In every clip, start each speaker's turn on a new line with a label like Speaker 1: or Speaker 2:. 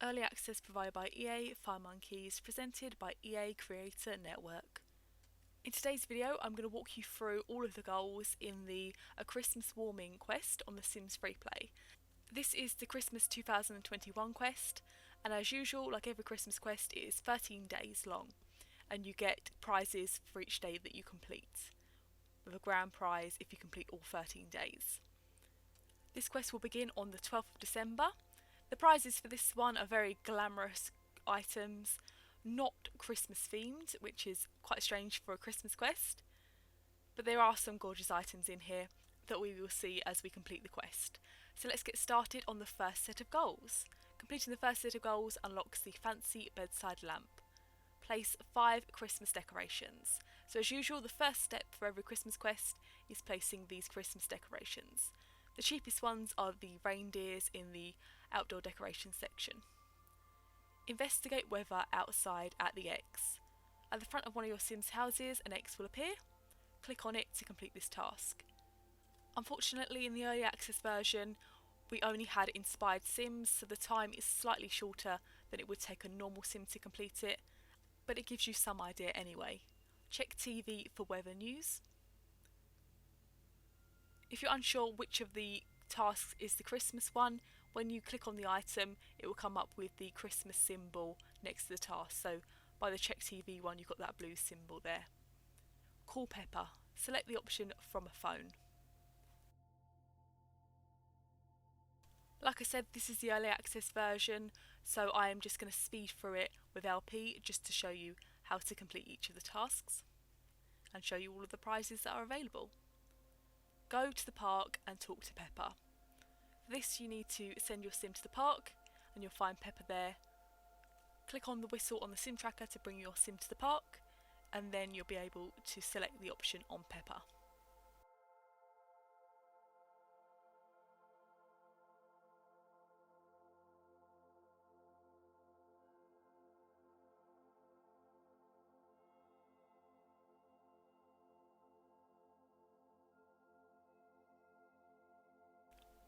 Speaker 1: Early access provided by EA, Firemonkeys, presented by EA Creator Network. In today's video, I'm going to walk you through all of the goals in the A Christmas Warming quest on the Sims Freeplay. This is the Christmas 2021 quest, and as usual, like every Christmas quest, it is 13 days long, and you get prizes for each day that you complete, with a grand prize if you complete all 13 days. This quest will begin on the 12th of December. The prizes for this one are very glamorous items, not Christmas themed, which is quite strange for a Christmas quest, but there are some gorgeous items in here that we will see as we complete the quest. So let's get started on the first set of goals. Completing the first set of goals unlocks the fancy bedside lamp. Place 5 Christmas decorations. So as usual, the first step for every Christmas quest is placing these Christmas decorations. The cheapest ones are the reindeers in the outdoor decoration section. Investigate weather outside at the X. At the front of one of your Sims houses, an X will appear. Click on it to complete this task. Unfortunately, in the early access version, we only had inspired Sims, so the time is slightly shorter than it would take a normal Sim to complete it, but it gives you some idea anyway. Check TV for weather news. If you're unsure which of the tasks is the Christmas one, when you click on the item, it will come up with the Christmas symbol next to the task. So by the Check TV one, you've got that blue symbol there. Call Pepper. Select the option from a phone. Like I said, this is the early access version, so I am just going to speed through it with LP just to show you how to complete each of the tasks and show you all of the prizes that are available. Go to the park and talk to Pepper. For this, you need to send your Sim to the park and you'll find Pepper there. Click on the whistle on the Sim tracker to bring your Sim to the park, and then you'll be able to select the option on Pepper.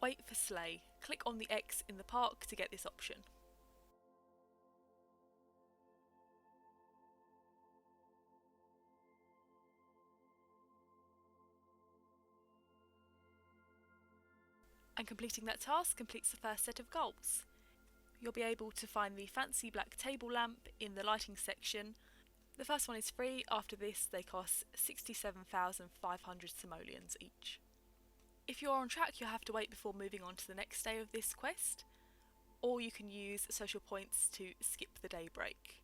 Speaker 1: Wait for sleigh. Click on the X in the park to get this option. And completing that task completes the first set of goals. You'll be able to find the fancy black table lamp in the lighting section. The first one is free. After this, they cost 67,500 simoleons each. If you're on track, you'll have to wait before moving on to the next day of this quest, or you can use social points to skip the day break.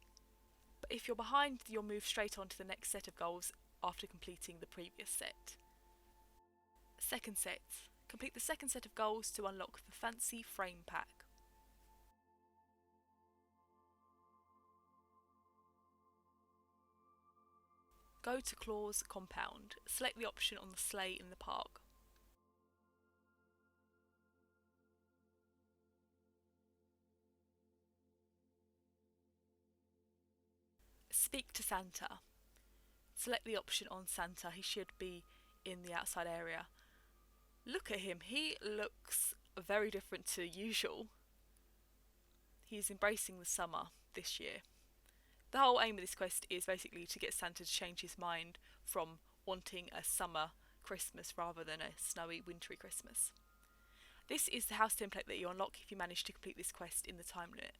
Speaker 1: But if you're behind, you'll move straight on to the next set of goals after completing the previous set. Second set. Complete the second set of goals to unlock the fancy frame pack. Go to Claus Compound. Select the option on the sleigh in the park. Speak to Santa. Select the option on Santa. He should be in the outside area. Look at him. He looks very different to usual. He's embracing the summer this year. The whole aim of this quest is basically to get Santa to change his mind from wanting a summer Christmas rather than a snowy, wintry Christmas. This is the house template that you unlock if you manage to complete this quest in the time limit.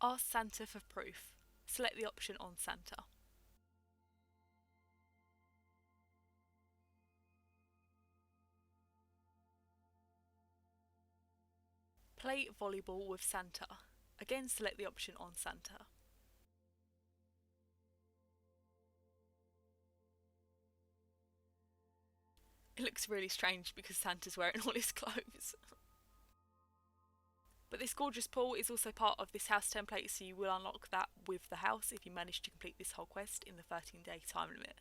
Speaker 1: Ask Santa for proof. Select the option on Santa. Play volleyball with Santa. Again, select the option on Santa. It looks really strange because Santa's wearing all his clothes. But this gorgeous pool is also part of this house template, so you will unlock that with the house if you manage to complete this whole quest in the 13-day time limit.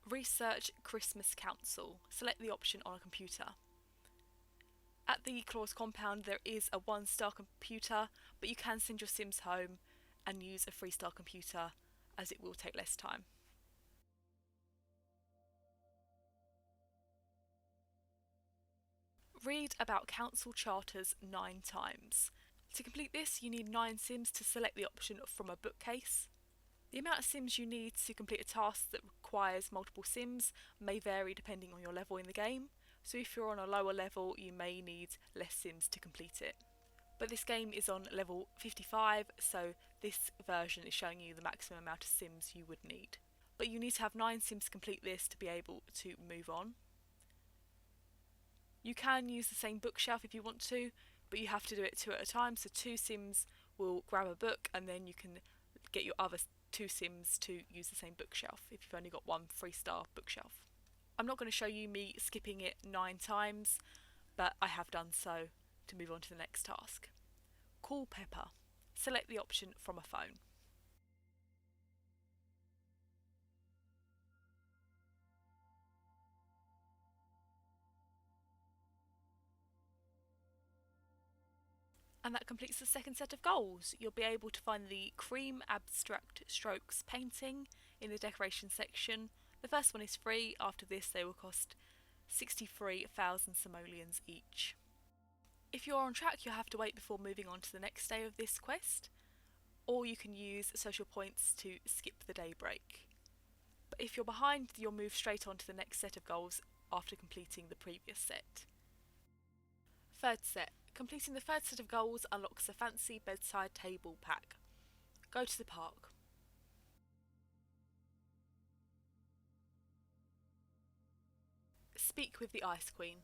Speaker 1: Research Christmas Council. Select the option on a computer. At the Claus Compound there is a 1-star computer, but you can send your Sims home and use a 3-star computer as it will take less time. Read about council charters 9 times. To complete this, you need 9 Sims to select the option from a bookcase. The amount of Sims you need to complete a task that requires multiple Sims may vary depending on your level in the game, so if you're on a lower level you may need less Sims to complete it. But this game is on level 55, so this version is showing you the maximum amount of Sims you would need. But you need to have 9 Sims to complete this to be able to move on. You can use the same bookshelf if you want to, but you have to do it 2 at a time, so 2 Sims will grab a book and then you can get your other 2 Sims to use the same bookshelf if you've only got 1 3-star bookshelf. I'm not going to show you me skipping it 9 times, but I have done so to move on to the next task. Call Pepper. Select the option from a phone. And that completes the second set of goals. You'll be able to find the Cream Abstract Strokes painting in the decoration section. The first one is free. After this they will cost 63,000 simoleons each. If you're on track you'll have to wait before moving on to the next day of this quest, or you can use social points to skip the day break. But if you're behind you'll move straight on to the next set of goals after completing the previous set. Third set. Completing the third set of goals unlocks a fancy bedside table pack. Go to the park. Speak with the Ice Queen.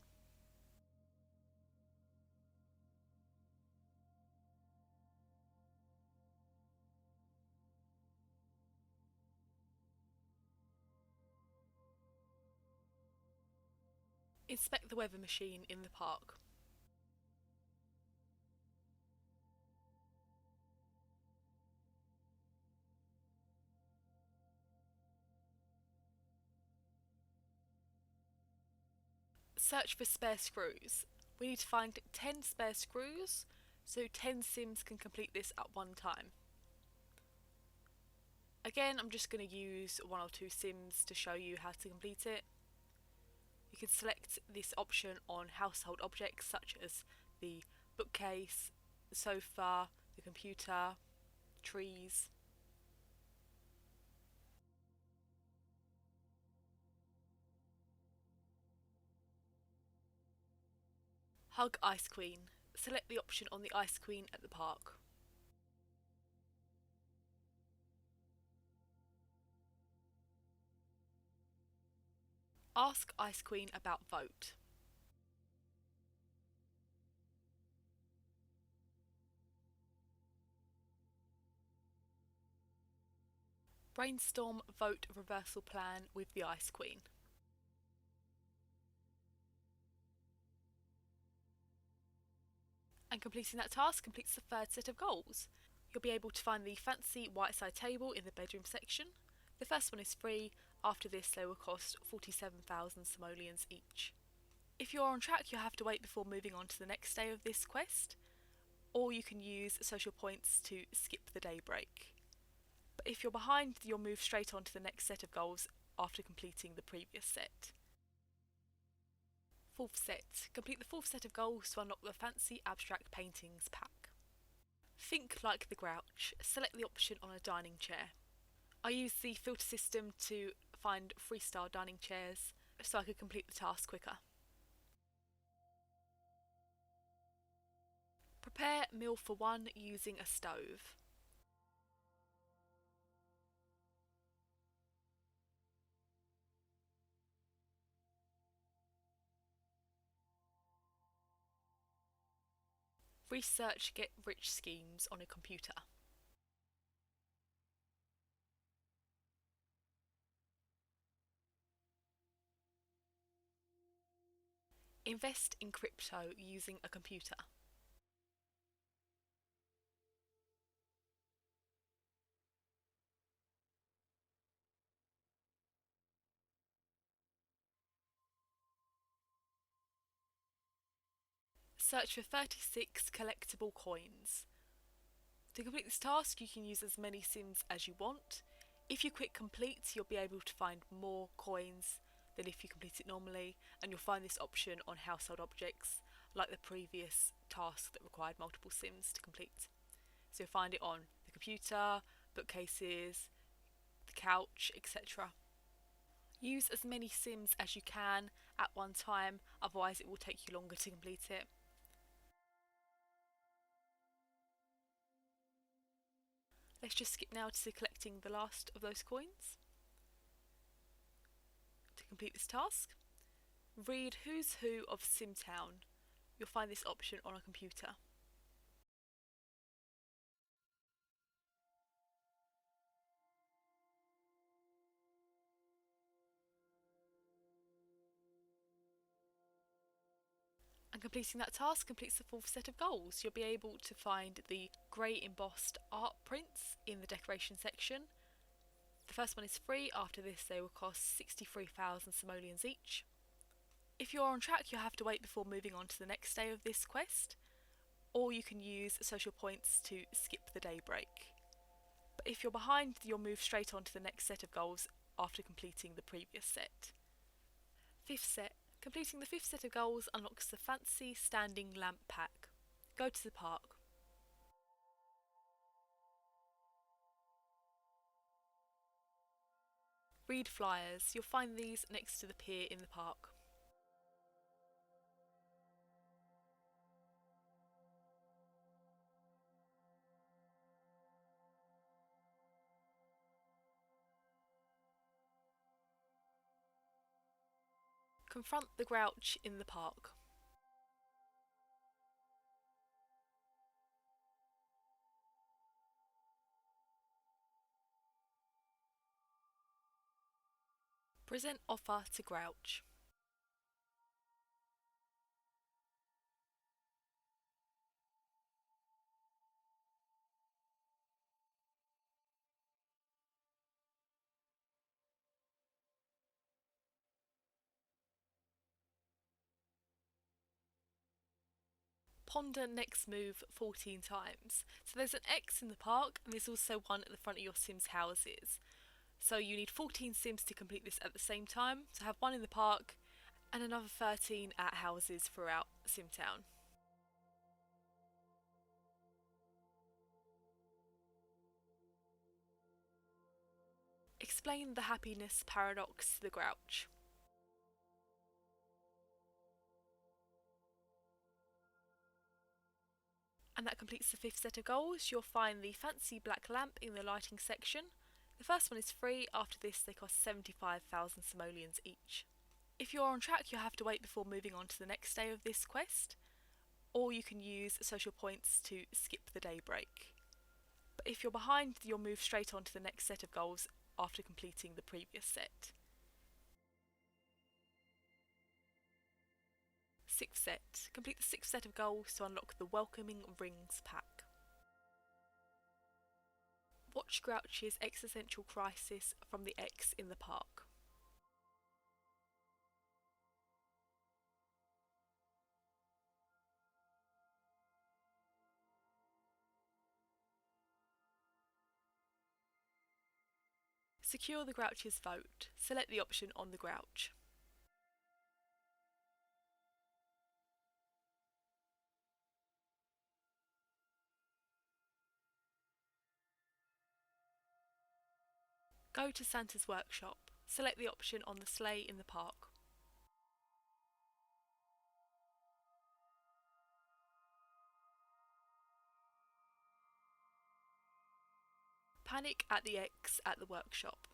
Speaker 1: Inspect the weather machine in the park. Search for spare screws. We need to find 10 spare screws, so 10 Sims can complete this at one time. Again, I'm just going to use 1 or 2 Sims to show you how to complete it. You can select this option on household objects such as the bookcase, the sofa, the computer, trees. Hug Ice Queen. Select the option on the Ice Queen at the park. Ask Ice Queen about vote. Brainstorm vote reversal plan with the Ice Queen. And completing that task completes the third set of goals. You'll be able to find the fancy white side table in the bedroom section. The first one is free. After this they will cost 47,000 simoleons each. If you're on track you'll have to wait before moving on to the next day of this quest, or you can use social points to skip the day break. But if you're behind you'll move straight on to the next set of goals after completing the previous set. Fourth set. Complete the fourth set of goals to unlock the fancy abstract paintings pack. Think like the Grouch. Select the option on a dining chair. I used the filter system to find 3-star dining chairs so I could complete the task quicker. Prepare meal for 1 using a stove. Research get rich schemes on a computer. Invest in crypto using a computer. Search for 36 collectible coins. To complete this task you can use as many Sims as you want. If you click complete you'll be able to find more coins than if you complete it normally, and you'll find this option on household objects like the previous task that required multiple Sims to complete. So you'll find it on the computer, bookcases, the couch, etc. Use as many Sims as you can at one time, otherwise it will take you longer to complete it. Let's just skip now to collecting the last of those coins. To complete this task, read Who's Who of Simtown. You'll find this option on a computer. And completing that task completes the fourth set of goals. You'll be able to find the grey embossed art prints in the decoration section. The first one is free. After this they will cost 63,000 simoleons each. If you're on track, you'll have to wait before moving on to the next day of this quest, or you can use social points to skip the day break. But if you're behind, you'll move straight on to the next set of goals after completing the previous set. Fifth set. Completing the fifth set of goals unlocks the fancy standing lamp pack. Go to the park. Read flyers. You'll find these next to the pier in the park. Confront the Grouch in the park. Present offer to Grouch. Ponder next move 14 times. So there's an X in the park and there's also one at the front of your Sims houses. So you need 14 Sims to complete this at the same time. So have one in the park and another 13 at houses throughout Simtown. Explain the happiness paradox to the Grouch. And that completes the fifth set of goals. You'll find the fancy black lamp in the lighting section. The first one is free. After this they cost 75,000 simoleons each. If you're on track, you'll have to wait before moving on to the next day of this quest, or you can use social points to skip the day break. But if you're behind, you'll move straight on to the next set of goals after completing the previous set. Sixth set. Complete the sixth set of goals to unlock the Welcoming Rings pack. Watch Grouch's existential crisis from the X in the park. Secure the Grouch's vote. Select the option on the Grouch. Go to Santa's workshop. Select the option on the sleigh in the park. Panic at the X at the workshop.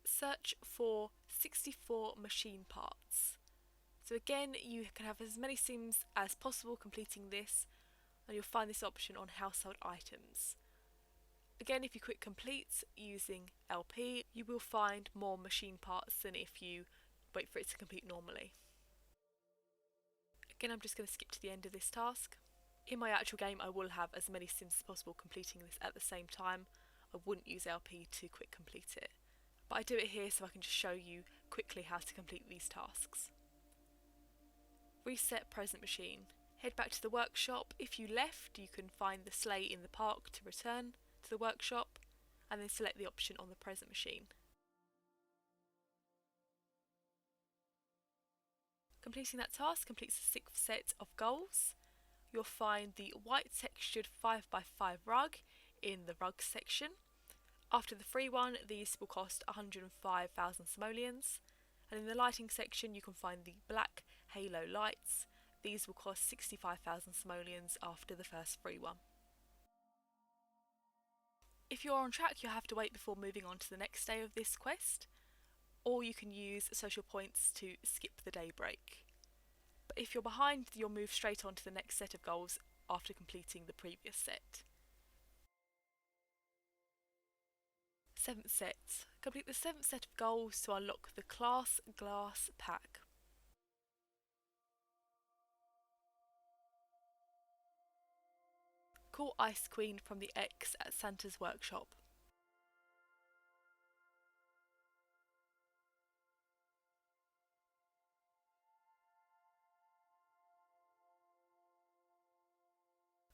Speaker 1: Search for 64 machine parts. So again, you can have as many Sims as possible completing this, and you'll find this option on household items. Again, if you click complete using LP, you will find more machine parts than if you wait for it to complete normally. Again, I'm just going to skip to the end of this task. In my actual game, I will have as many Sims as possible completing this at the same time. I wouldn't use LP to quick complete it, but I do it here so I can just show you quickly how to complete these tasks. Reset present machine. Head back to the workshop. If you left, you can find the sleigh in the park to return to the workshop, and then select the option on the present machine. Completing that task completes the 6th set of goals. You'll find the white textured 5x5 rug in the rugs section. After the free one, these will cost 105,000 simoleons, and in the lighting section you can find the black halo lights. These will cost 65,000 simoleons after the first free one. If you're on track, you'll have to wait before moving on to the next day of this quest, or you can use social points to skip the day break. But if you're behind, you'll move straight on to the next set of goals after completing the previous set. 7th set. Complete the 7th set of goals to unlock the Claus Glass Pack. Call Ice Queen from the X at Santa's workshop.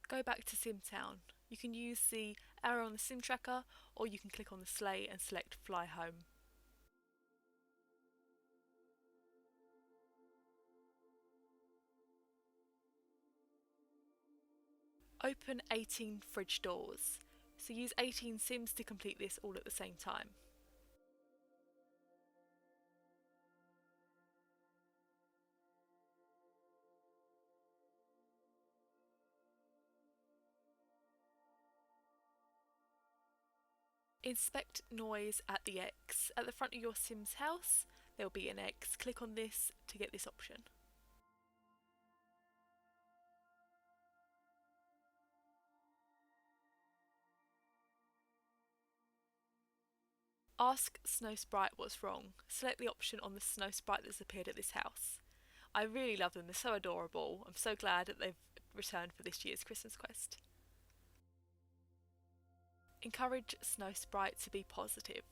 Speaker 1: Go back to Simtown. You can use the arrow on the sim tracker, or you can click on the sleigh and select Fly Home. Open 18 fridge doors. So use 18 Sims to complete this all at the same time. Inspect noise at the X. At the front of your Sim's house, there will be an X. Click on this to get this option. Ask Snow Sprite what's wrong. Select the option on the Snow Sprite that's appeared at this house. I really love them, they're so adorable. I'm so glad that they've returned for this year's Christmas quest. Encourage Snow Sprite to be positive.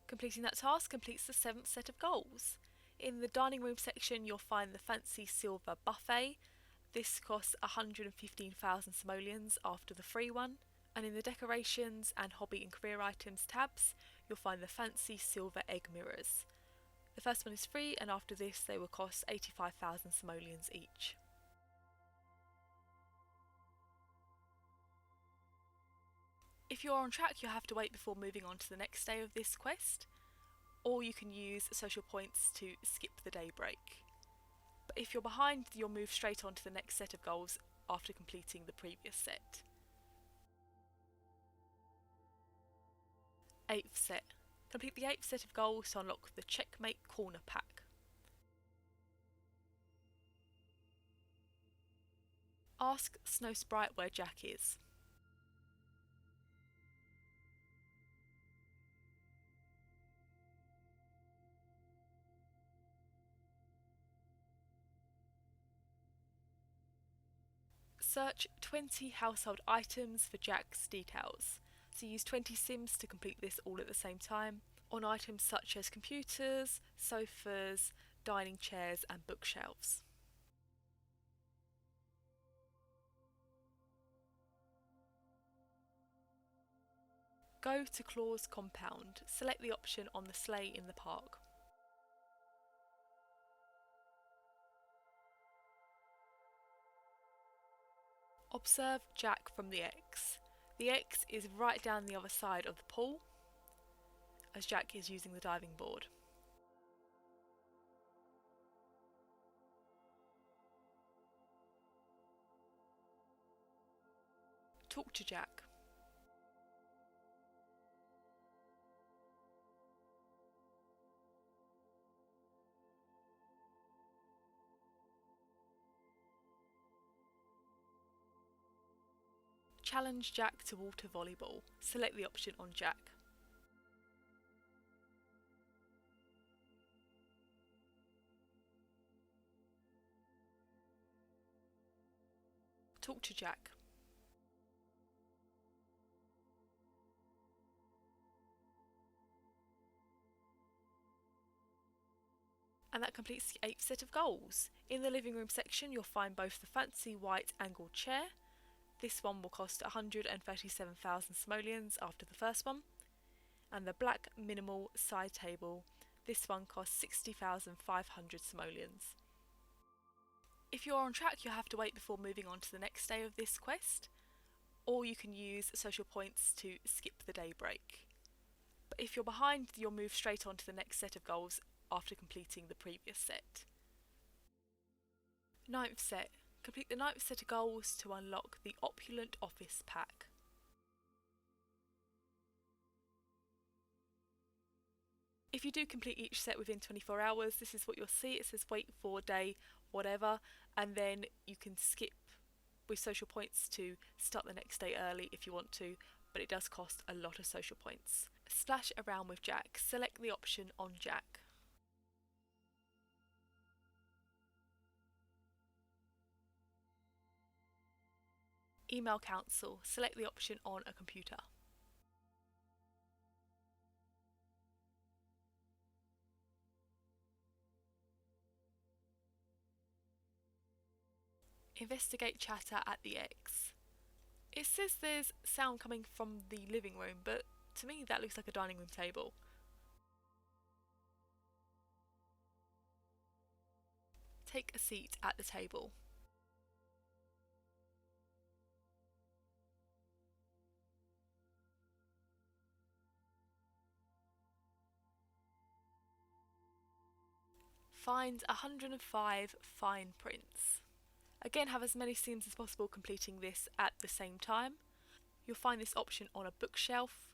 Speaker 1: Completing that task completes the 7th set of goals. In the dining room section you'll find the fancy silver buffet. This costs 115,000 simoleons after the free one. And in the decorations and hobby and career items tabs you'll find the fancy silver egg mirrors. The first one is free, and after this they will cost 85,000 simoleons each. If you're on track, you'll have to wait before moving on to the next day of this quest, or you can use social points to skip the day break. But if you're behind, you'll move straight on to the next set of goals after completing the previous set. 8th set. Complete the 8th set of goals to unlock the Checkmate Corner Pack. Ask Snow Sprite where Jack is. Search 20 household items for Jack's details. So use 20 Sims to complete this all at the same time, on items such as computers, sofas, dining chairs and bookshelves. Go to Claus Compound. Select the option on the sleigh in the park. Observe Jack from the X. The X is right down the other side of the pool, as Jack is using the diving board. Talk to Jack. Challenge Jack to water volleyball. Select the option on Jack. Talk to Jack. And that completes the 8th set of goals. In the living room section you'll find both the fancy white angled chair. This one will cost 137,000 simoleons after the first one. And the black minimal side table. This one costs 60,500 simoleons. If you're on track you'll have to wait before moving on to the next day of this quest, or you can use social points to skip the day break. But if you're behind you'll move straight on to the next set of goals after completing the previous set. 9th set. Complete the 9th set of goals to unlock the opulent office pack. If you do complete each set within 24 hours, this is what you'll see. It says wait for day whatever, and then you can skip with social points to start the next day early if you want to, but it does cost a lot of social points. Splash around with Jack. Select the option on Jack. Email council. Select the option on a computer. Investigate chatter at the X. It says there's sound coming from the living room, but to me that looks like a dining room table. Take a seat at the table. Find 105 fine prints. Again, have as many Sims as possible completing this at the same time. You'll find this option on a bookshelf.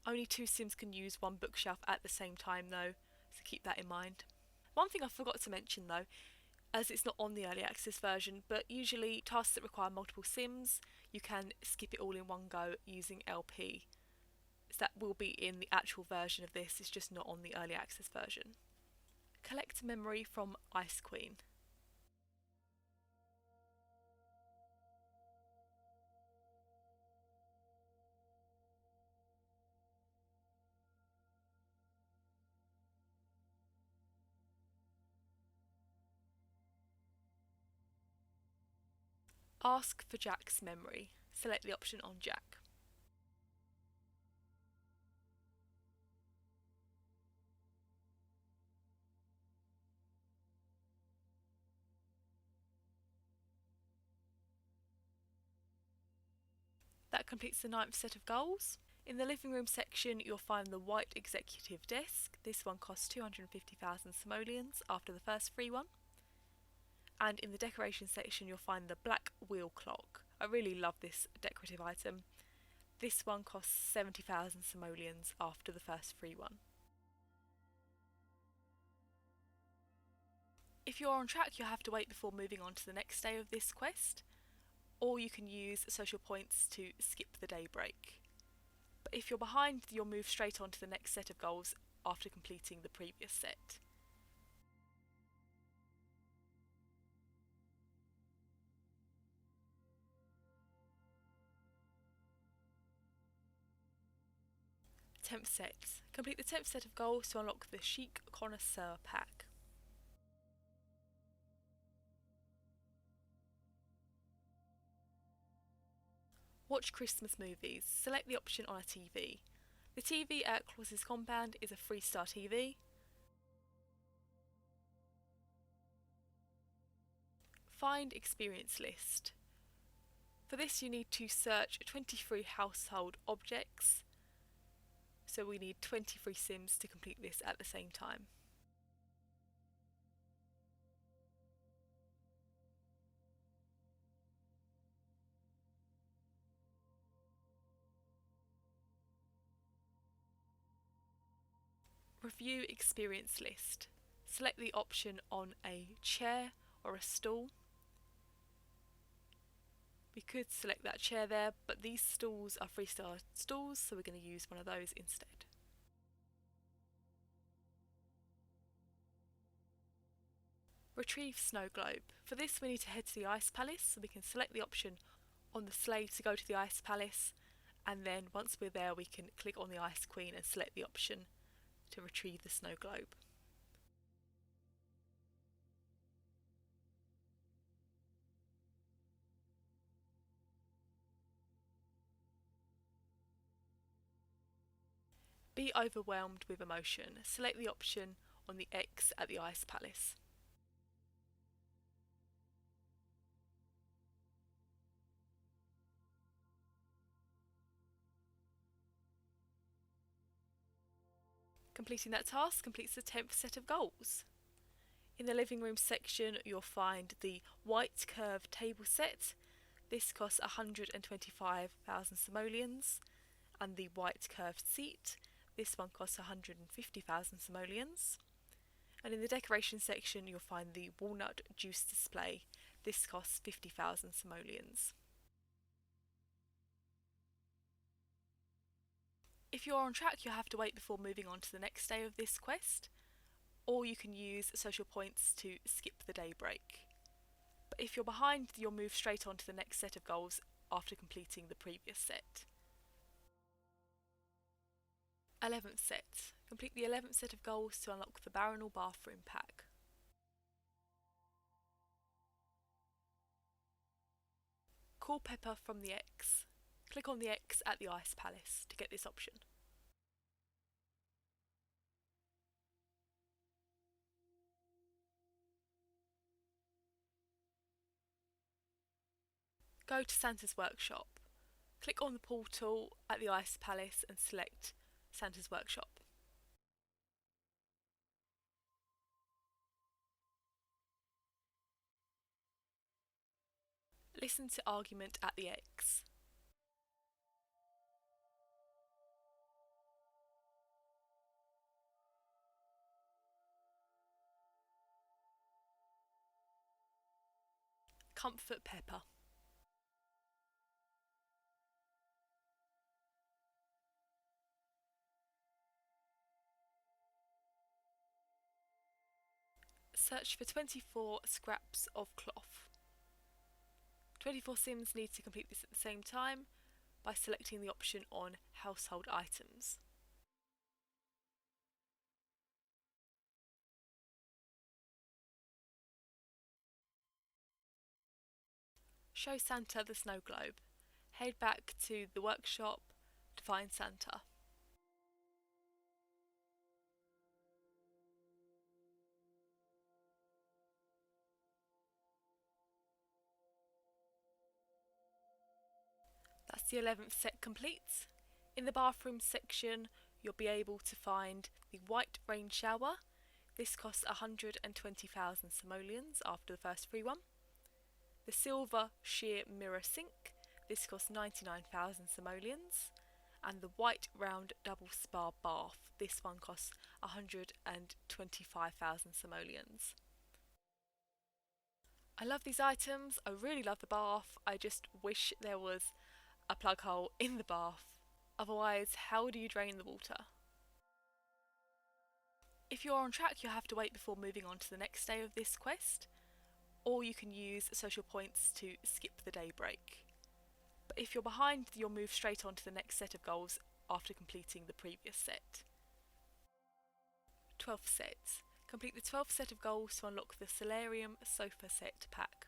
Speaker 1: Only 2 Sims can use one bookshelf at the same time though, so keep that in mind. One thing I forgot to mention though, as it's not on the early access version, but usually tasks that require multiple Sims, you can skip it all in one go using LP. So that will be in the actual version of this, it's just not on the early access version. Collect memory from Ice Queen. Ask for Jack's memory. Select the option on Jack. That completes the 9th set of goals. In the living room section you'll find the white executive desk. This one costs 250,000 simoleons after the first free one. And in the decoration section you'll find the black wheel clock. I really love this decorative item. This one costs 70,000 simoleons after the first free one. If you're on track you'll have to wait before moving on to the next day of this quest, or you can use social points to skip the day break. But if you're behind you'll move straight on to the next set of goals after completing the previous set. Tenth set. Complete the 10th set of goals to unlock the Chic Connoisseur pack. Watch Christmas movies. Select the option on a TV. The TV at Claus Compound is a 3-star TV. Find experience list. For this you need to search 23 household objects. So we need 23 Sims to complete this at the same time. Review experience list. Select the option on a chair or a stool. We could select that chair there, but these stools are 3-star stools, so we're going to use one of those instead. Retrieve snow globe. For this we need to head to the Ice Palace, so we can select the option on the sleigh to go to the Ice Palace, and then once we're there we can click on the Ice Queen and select the option to retrieve the snow globe. Be overwhelmed with emotion. Select the option on the X at the Ice Palace. Completing that task completes the 10th set of goals. In the living room section you'll find the white curved table set. This costs 125,000 simoleons, and the white curved seat. This one costs 150,000 simoleons. And in the decoration section you'll find the walnut juice display. This costs 50,000 simoleons. If you're on track you'll have to wait before moving on to the next day of this quest, or you can use social points to skip the day break. But if you're behind you'll move straight on to the next set of goals after completing the previous set. 11th set. Complete the 11th set of goals to unlock the Barronal bathroom pack. Call Pepper from the X. Click on the X at the Ice Palace to get this option. Go to Santa's workshop. Click on the portal at the Ice Palace and select Santa's workshop. Listen to argument at the X. Comfort Pepper. Search for 24 scraps of cloth. 24 Sims need to complete this at the same time by selecting the option on Household Items. Show Santa the snow globe. Head back to the workshop to find Santa. That's the 11th set complete. In the bathroom section you'll be able to find the white rain shower. This costs 120,000 simoleons after the first free one. The silver sheer mirror sink. This costs 99,000 simoleons. And the white round double spa bath. This one costs 125,000 simoleons. I love these items. I really love the bath. I just wish there was a plug hole in the bath. Otherwise, how do you drain the water? If you're on track you'll have to wait before moving on to the next day of this quest, or you can use social points to skip the day break. But if you're behind you'll move straight on to the next set of goals after completing the previous set. 12th set. Complete the 12th set of goals to unlock the Solarium sofa set pack.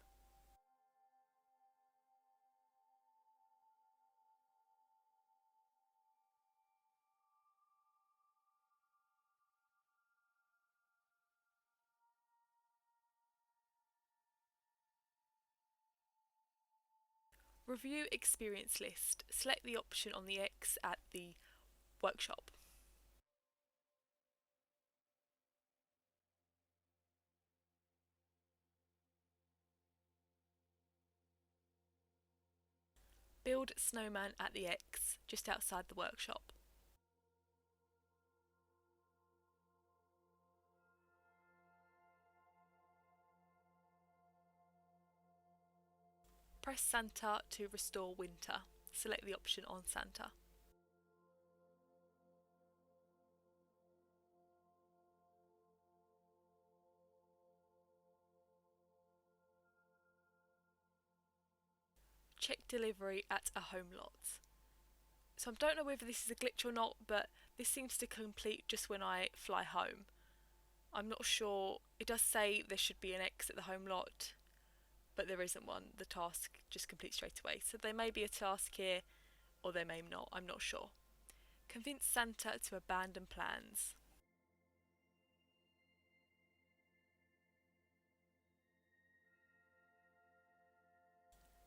Speaker 1: Review experience list. Select the option on the X at the workshop. Build snowman at the X, just outside the workshop. Press Santa to restore winter. Select the option on Santa. check delivery at a home lot. So I don't know whether this is a glitch or not, but this seems to complete just when I fly home. I'm not sure. It does say there should be an X at the home lot, but there isn't one. The task just completes straight away. So there may be a task here, or there may not. I'm not sure. Convince Santa to abandon plans.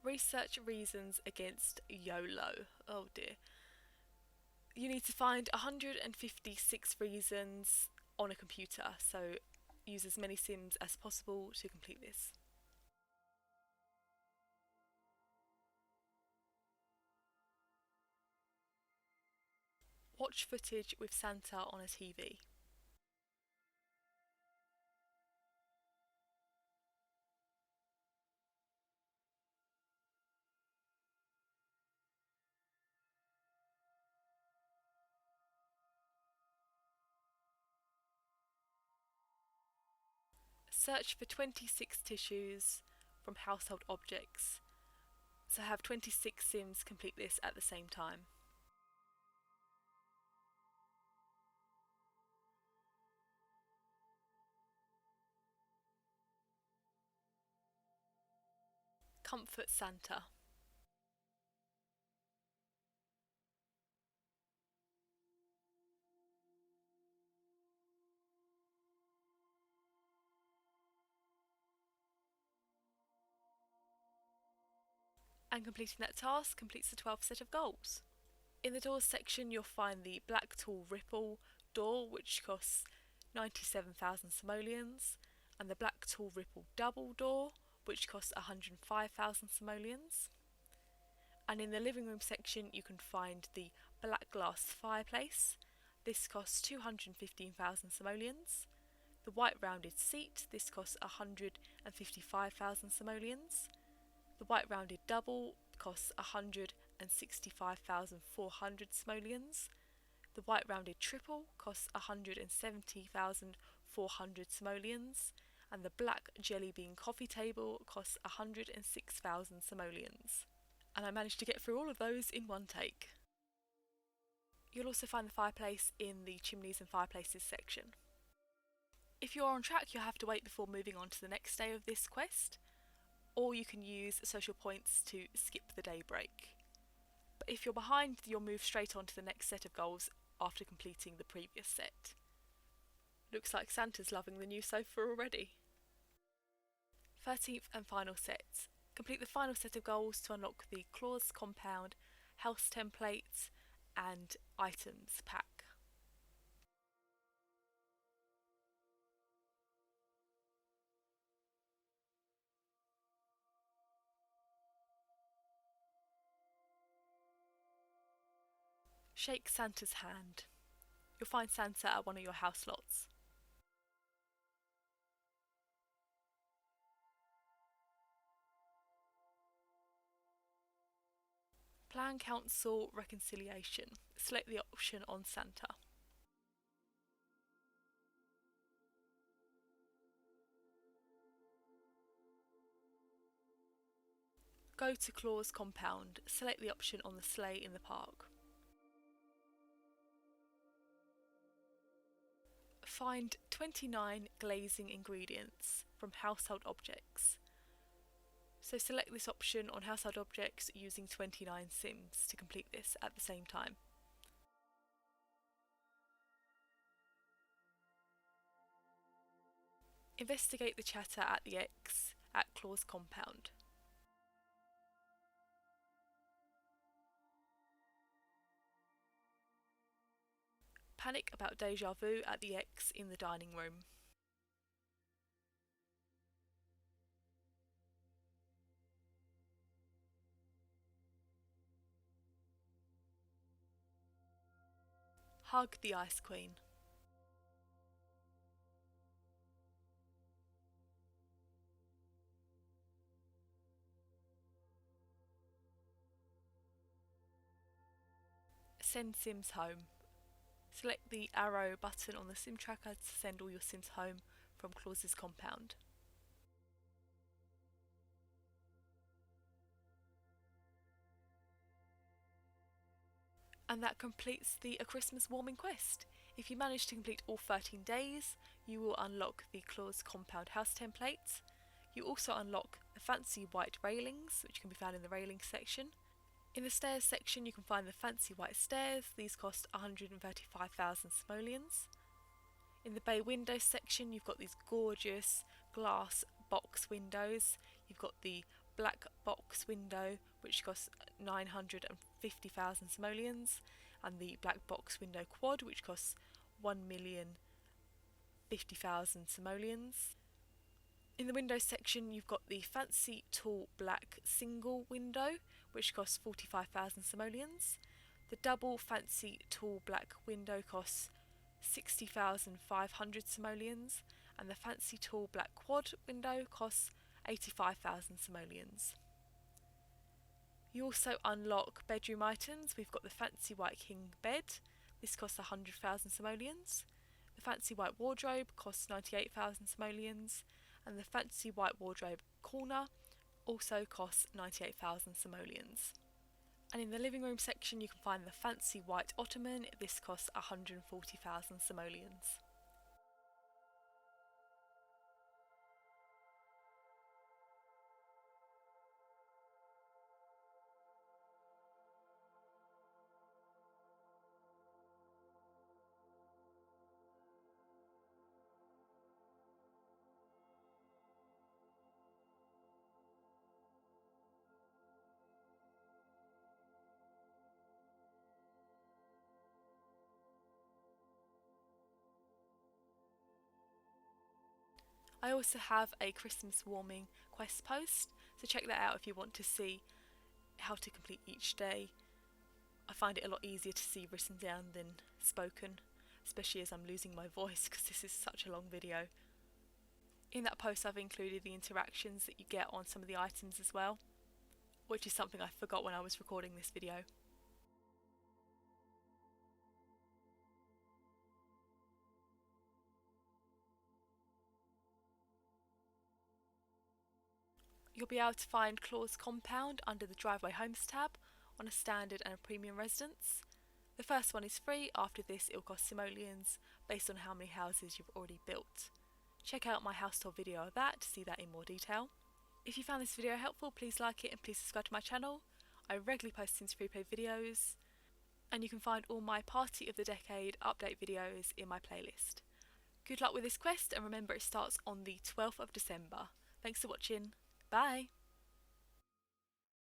Speaker 1: Research reasons against YOLO. Oh dear. You need to find 156 reasons on a computer, so use as many Sims as possible to complete this. Watch footage with Santa on a TV. Search for 26 tissues from household objects. So have 26 Sims complete this at the same time. Comfort Santa. And completing that task completes the 12th set of goals. In the doors section you'll find the Black Tall Ripple door, which costs 97,000 simoleons, and the Black Tall Ripple double door, which costs 105,000 simoleons. And in the living room section you can find the Black Glass Fireplace. This costs 215,000 simoleons. The White Rounded Seat, this costs 155,000 simoleons. The White Rounded Double costs 165,400 simoleons. The White Rounded Triple costs 170,400 simoleons. And the Black Jelly Bean Coffee Table costs 106,000 simoleons. And I managed to get through all of those in one take. You'll also find the fireplace in the chimneys and fireplaces section. If you're on track, you'll have to wait before moving on to the next day of this quest, or you can use social points to skip the day break. But if you're behind, you'll move straight on to the next set of goals after completing the previous set. Looks like Santa's loving the new sofa already. 13th and final set. Complete the final set of goals to unlock the Claus Compound, House Templates and Items pack. Shake Santa's hand. You'll find Santa at one of your house lots. Plan Council Reconciliation. Select the option on Santa. Go to Claus Compound. Select the option on the sleigh in the park. Find 29 glazing ingredients from household objects. So select this option on household objects using 29 Sims to complete this at the same time. Investigate the chatter at the X at Claus Compound. Panic about deja vu at the X in the dining room. Hug the Ice Queen. Send Sims home. Select the arrow button on the Sim tracker to send all your Sims home from Claus's compound. And that completes the A Christmas Warming quest. If you manage to complete all 13 days, you will unlock the Claus Compound house template. You also unlock the fancy white railings, which can be found in the railings section. In the stairs section you can find the fancy white stairs. These cost 135,000 simoleons. In the bay windows section you've got these gorgeous glass box windows. You've got the black box window which costs 950,000 simoleons, and the black box window quad which costs 1,050,000 simoleons. In the windows section you've got the fancy tall black single window which costs 45,000 simoleons. The double fancy tall black window costs 60,500 simoleons, and the fancy tall black quad window costs 85,000 simoleons. You also unlock bedroom items. We've got the fancy white king bed. This costs 100,000 simoleons. The fancy white wardrobe costs 98,000 simoleons, and the fancy white wardrobe corner also costs 98,000 simoleons. And in the living room section you can find the fancy white ottoman. This costs 140,000 simoleons. I also have a Christmas warming quest post, so check that out if you want to see how to complete each day. I find it a lot easier to see written down than spoken, especially as I'm losing my voice because this is such a long video. In that post I've included the interactions that you get on some of the items as well, which is something I forgot when I was recording this video. You'll be able to find Claus Compound under the Driveway Homes tab on a standard and a premium residence. The first one is free. After this it will cost simoleons based on how many houses you've already built. Check out my house tour video of that to see that in more detail. If you found this video helpful, please like it and please subscribe to my channel. I regularly post Sims Freeplay videos, and you can find all my Party of the Decade update videos in my playlist. Good luck with this quest, and remember it starts on the 12th of December. Thanks for watching. Bye!